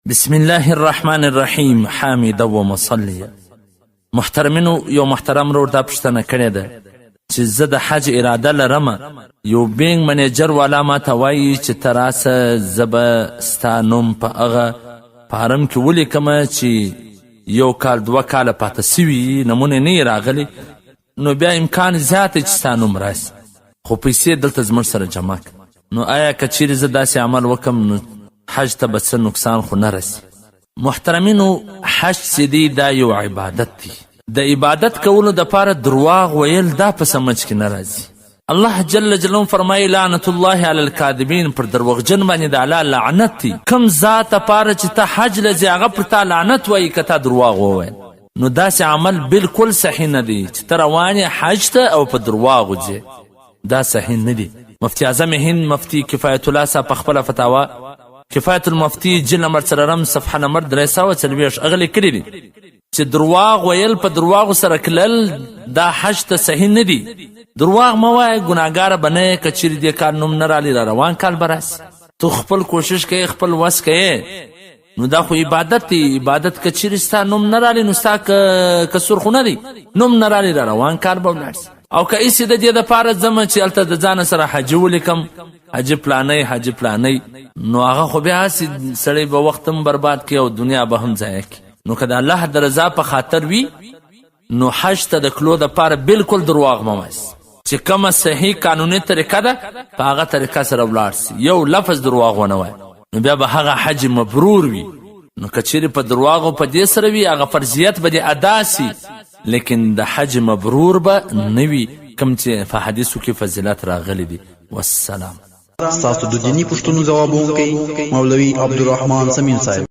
بسم الله الرحمن الرحیم حامد و مصلی. محترمینو، یو محترم رور دا پوښتنه کړې ده چې زه د حج اراده لرم. یو بینک منیجر والا ما ته وایي چې ته راسه، زه به ستا نوم په هغه فارم کې ولیکم چې یو کال 2 کاله پاته سوي، نمونې نه یې راغلي، نو بیا امکان زیات دی چې ستا نوم راسي، خو پیسې دلته زموږ سره جمع کړه. نو آیا که چیرې زه داسې عمل وکم نو حج ته به څه نقصان خو نه رسي؟ محترمینو، حج چې دی دا یو عبادت دی. د عبادت کولو دپاره درواغ ویل دا په سمجھ کې نه راځي. الله جل جلاله فرمایي لعنت الله علی الکاذبین، پر دروغجن باندې د الله لعنت دی. کم ذات لپاره چې ته حج لځې هغه پر تا لعنت وایي که تا درواغ وویل، نو داسې عمل بالکل صحیح نه دی چې ته روان یې حج ته او په درواغو ځې. دا صحیح نه دی. مفتی اعظم هند مفتی کفایت الله صاحب په خپله فتاوا کفایت المفتی جلد نمبر 4 صفحه نمبر 340 اغلی کړي دي چې درواغ ویل په درواغو سره کلل دا حج ته صحیح نه دی. درواغ مه وایه، ګناهګاره به نه یې. که چیرې دې کار نوم نه رالي، را روان کال به راسي. تو خپل کوشش کوې، خپل وس کوې، نو دا خو عبادت دی. عبادت که چیرې ستا نوم نه رالي نو ستا کسور خو نه دی، نوم نه رالي، را روان کال به ولاړ سي. او که ایسې د دې دپاره ځمه چې هلته د ځانه سره حجي ولیکم، حجي پلانی حجي پلانی، نو هغه خو بیا هسې سړی به وخت هم برباد کړي او دنیا به هم ضایع کړي. نو که د الله د رضا په خاطر وي نو حج ته د تلو دپاره بالکل درواغ مه وایاست. چې کومه صحیح قانوني طریقه ده په هغه طریقه سره ولاړ سي، یو لفظ درواغ ونه وایه، نو بیا به هغه حج مبرور وي. نو که چیرې په درواغو په دې سره وي هغه فرضیت به دې ادا سي، لیکن د حج مبرور به نه وي کوم چې په حدیثو کې فضیلت راغلی دي. والسلام. ستاسو د دیني پوښتنو ځوابونکی مولوي عبدالرحمن سمین صاحب.